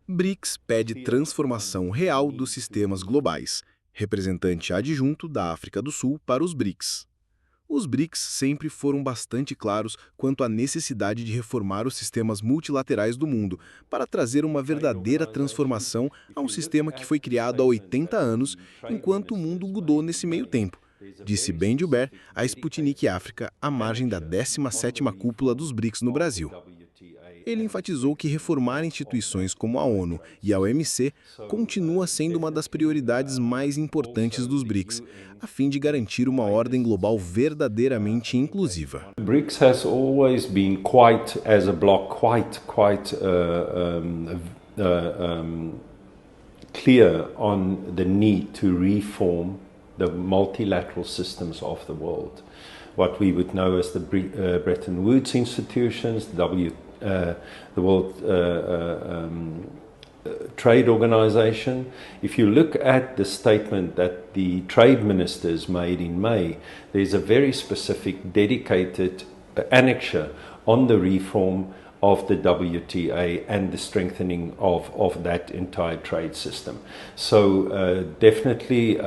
BRICS pede transformação real dos sistemas globais, representante adjunto da África do Sul para os BRICS. Os BRICS sempre foram bastante claros quanto à necessidade de reformar os sistemas multilaterais do mundo para trazer uma verdadeira transformação a um sistema que foi criado há 80 anos, enquanto o mundo mudou nesse meio tempo, disse Ben Gilbert à Sputnik África, à margem da 17ª cúpula dos BRICS no Brasil. Ele enfatizou que reformar instituições como a ONU e a OMC continua sendo uma das prioridades mais importantes dos BRICS, a fim de garantir uma ordem global verdadeiramente inclusiva. BRICS has always been quite, as a bloc, clear on the need to reform the multilateral systems of the world. What we would know as the Bretton Woods institutions, the World Trade Organization. If you look at the statement that the trade ministers made in May, there's a very specific dedicated annexure on the reform of the WTA and the strengthening of that entire trade system. So definitely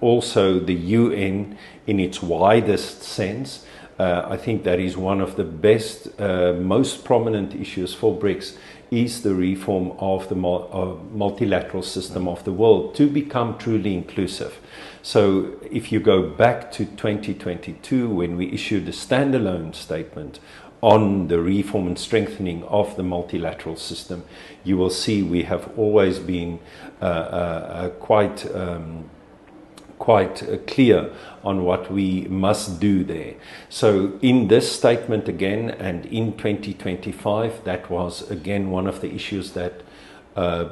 also the UN in its widest sense, I think that is one of the best, most prominent issues for BRICS is the reform of the multilateral system of the world to become truly inclusive. So if you go back to 2022 when we issued a standalone statement on the reform and strengthening of the multilateral system, you will see we have always been quite clear on what we must do there. So in this statement again, and in 2025, that was again one of the issues that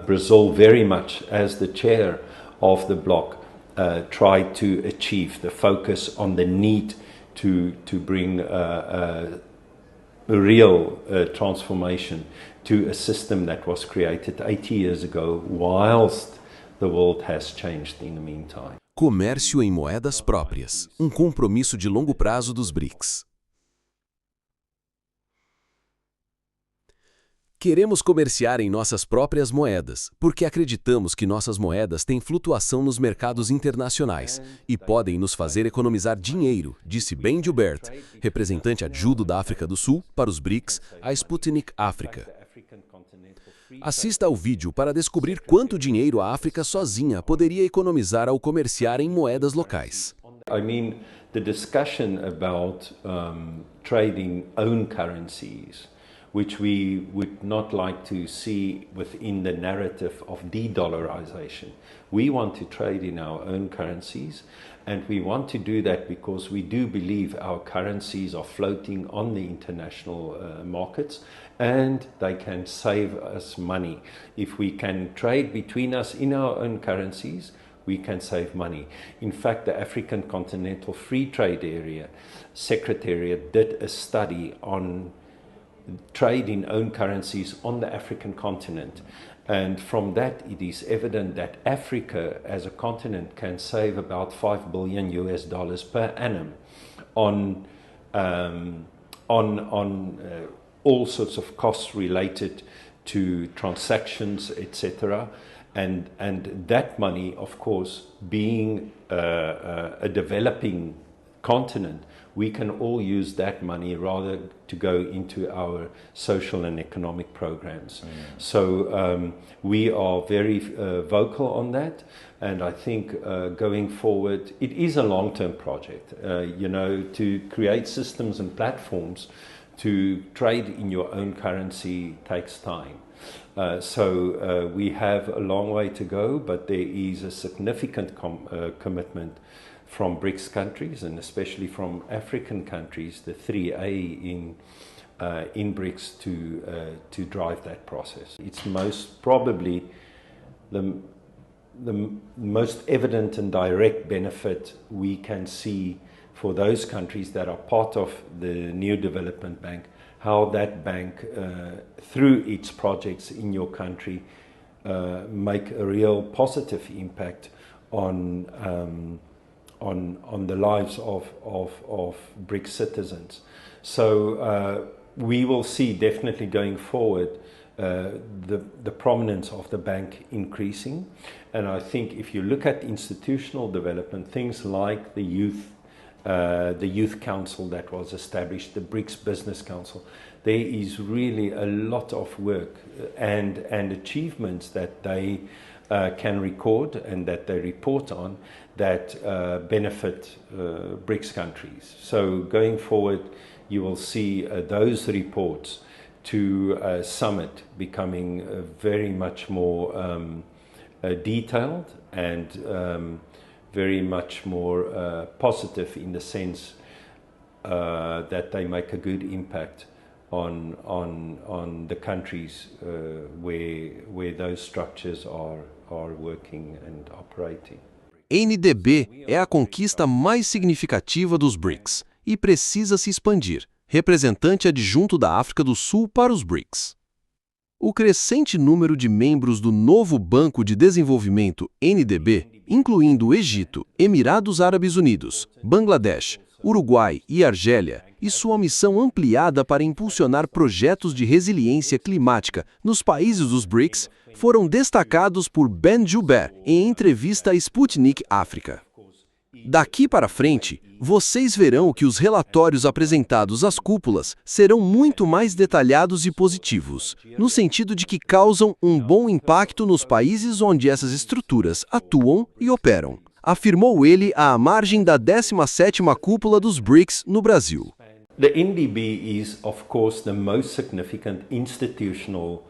Brazil very much as the chair of the bloc tried to achieve, the focus on the need to bring a real transformation to a system that was created 80 years ago, whilst the world has changed in the meantime. Comércio em moedas próprias, um compromisso de longo prazo dos BRICS. Queremos comerciar em nossas próprias moedas, porque acreditamos que nossas moedas têm flutuação nos mercados internacionais e podem nos fazer economizar dinheiro, disse Ben Gilbert, representante adjunto da África do Sul para os BRICS, a Sputnik África. Assista ao vídeo para descobrir quanto dinheiro a África sozinha poderia economizar ao comerciar em moedas locais. I mean, the discussion about trading own currencies, which we would not like to see within the narrative of de-dollarization. We want to trade in our own currencies, and we want to do that because we do believe our currencies are floating on the international markets, and they can save us money. If we can trade between us in our own currencies, we can save money. In fact, the African Continental Free Trade Area Secretariat did a study on trade in own currencies on the African continent. And from that, it is evident that Africa as a continent can save about $5 billion per annum on all sorts of costs related to transactions, etc. And that money, of course, being a developing continent, we can all use that money rather to go into our social and economic programs. So we are very vocal on that, and I think going forward, it is a long-term project. You know, to create systems and platforms to trade in your own currency takes time. So we have a long way to go, but there is a significant commitment from BRICS countries, and especially from African countries, the 3A in BRICS, to drive that process. It's most probably the most evident and direct benefit we can see for those countries that are part of the New Development Bank, how that bank, through its projects in your country, make a real positive impact on the lives of BRICS citizens. So we will see definitely going forward the prominence of the bank increasing. And I think if you look at institutional development, things like the youth council that was established, the BRICS Business Council, there is really a lot of work and achievements that they can record and that they report on that benefit BRICS countries. So going forward, you will see those reports to summit becoming very much more detailed and very much more positive in the sense that they make a good impact on the countries where those structures are working and operating. NDB é a conquista mais significativa dos BRICS e precisa se expandir, representante adjunto da África do Sul para os BRICS. O crescente número de membros do Novo Banco de Desenvolvimento, NDB, incluindo o Egito, Emirados Árabes Unidos, Bangladesh, Uruguai e Argélia, e sua missão ampliada para impulsionar projetos de resiliência climática nos países dos BRICS, foram destacados por Ben Joubert em entrevista à Sputnik África. Daqui para frente, vocês verão que os relatórios apresentados às cúpulas serão muito mais detalhados e positivos, no sentido de que causam um bom impacto nos países onde essas estruturas atuam e operam, afirmou ele à margem da 17ª cúpula dos BRICS no Brasil. The NDB is, of course, the most significant institutional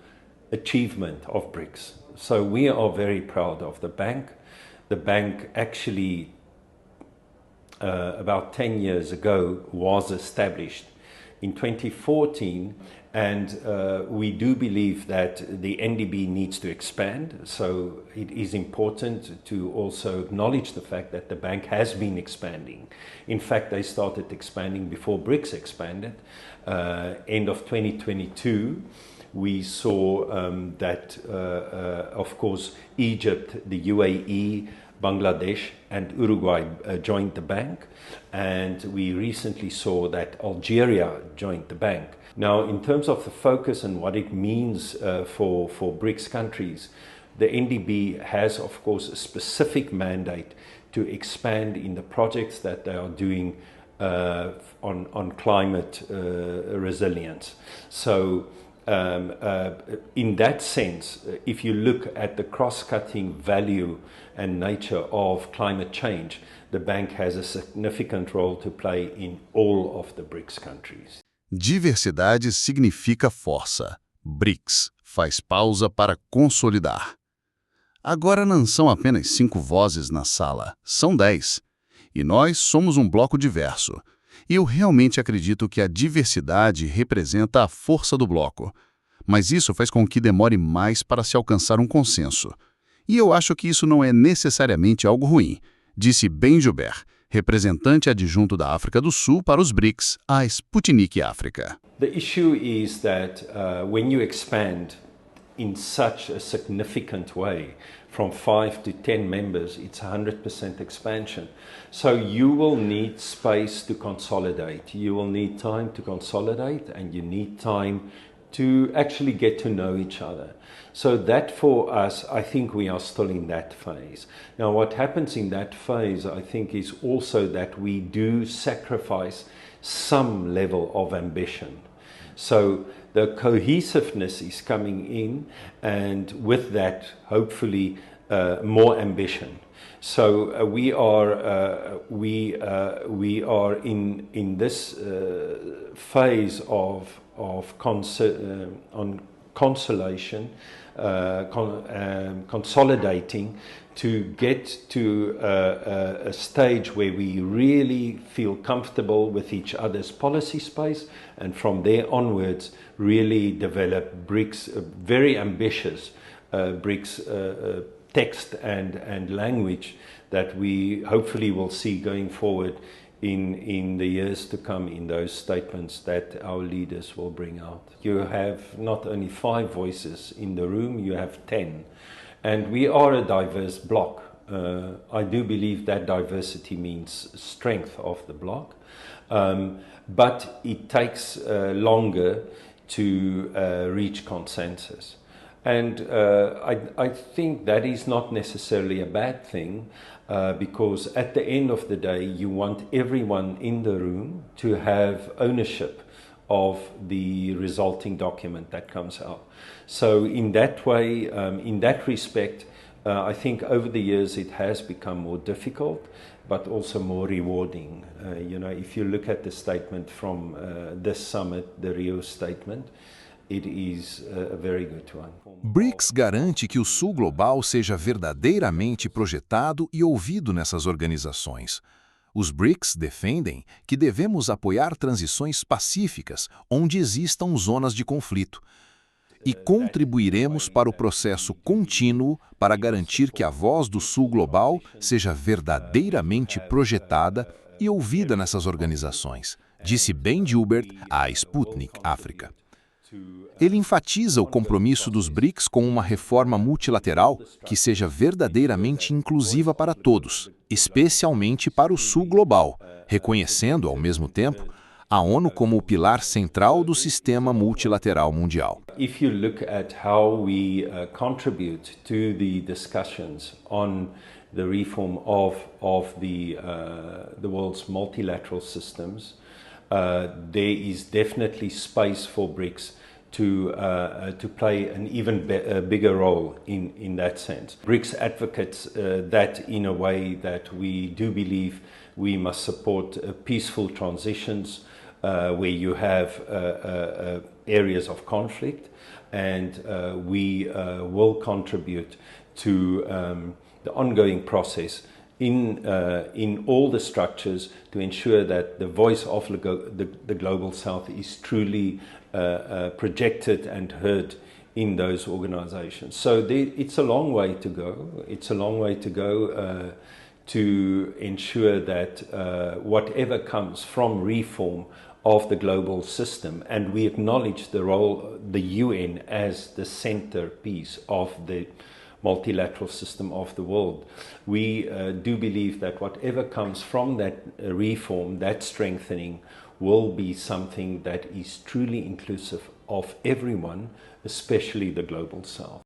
achievement of BRICS. So we are very proud of the bank. The bank actually, about 10 years ago, was established in 2014, and we do believe that the NDB needs to expand. So it is important to also acknowledge the fact that the bank has been expanding. In fact, they started expanding before BRICS expanded. End of 2022, we saw that, of course, Egypt, the UAE, Bangladesh and Uruguay joined the bank, and we recently saw that Algeria joined the bank. Now, in terms of the focus and what it means for BRICS countries, the NDB has, of course, a specific mandate to expand in the projects that they are doing on climate resilience. So, in that sense, if you look at the cross-cutting value and nature of climate change, the bank has a significant role to play in all of the BRICS countries. Diversidade significa força. BRICS faz pausa para consolidar. Agora não são apenas 5 vozes na sala, são 10. E nós somos um bloco diverso. E eu realmente acredito que a diversidade representa a força do bloco. Mas isso faz com que demore mais para se alcançar um consenso. E eu acho que isso não é necessariamente algo ruim, disse Ben Joubert, representante adjunto da África do Sul para os BRICS, à Sputnik África. The issue is that when you expand in such a significant way, from 5 to 10 members, it's 100% expansion. So you will need space to consolidate. You will need time to consolidate, and you need time to actually get to know each other. So that for us, I think we are still in that phase. Now what happens in that phase, I think, is also that we do sacrifice some level of ambition. So the cohesiveness is coming in, and with that, hopefully, more ambition. So we are in this phase of consolation, consolidating to get to a stage where we really feel comfortable with each other's policy space, and from there onwards really develop BRICS, very ambitious BRICS text and language that we hopefully will see going forward in the years to come in those statements that our leaders will bring out. You have not only 5 voices in the room, you have 10. And we are a diverse bloc. I do believe that diversity means strength of the bloc. But it takes longer to reach consensus. And I think that is not necessarily a bad thing, because at the end of the day, you want everyone in the room to have ownership of the resulting document that comes out. So in that way, in that respect, I think over the years it has become more difficult, but also more rewarding. If you look at the statement from this summit, the Rio statement, it is a very good one. BRICS garante que o Sul Global seja verdadeiramente projetado e ouvido nessas organizações. Os BRICS defendem que devemos apoiar transições pacíficas onde existam zonas de conflito e contribuiremos para o processo contínuo para garantir que a voz do Sul Global seja verdadeiramente projetada e ouvida nessas organizações, disse Ben Gilbert à Sputnik África. Ele enfatiza o compromisso dos BRICS com uma reforma multilateral que seja verdadeiramente inclusiva para todos, especialmente para o Sul Global, reconhecendo, ao mesmo tempo, a ONU como o pilar central do sistema multilateral mundial. If you look at how we contribute to the discussions on the reform of the world's multilateral systems, there is definitely space for BRICS to play an even bigger role in that sense. BRICS advocates that in a way that we do believe we must support peaceful transitions where you have areas of conflict, and we will contribute to the ongoing process in all the structures to ensure that the voice of the Global South is truly projected and heard in those organizations. So it's a long way to go. It's a long way to go to ensure that whatever comes from reform of the global system, and we acknowledge the role, the UN as the centerpiece of the multilateral system of the world. We do believe that whatever comes from that reform, that strengthening, will be something that is truly inclusive of everyone, especially the Global South.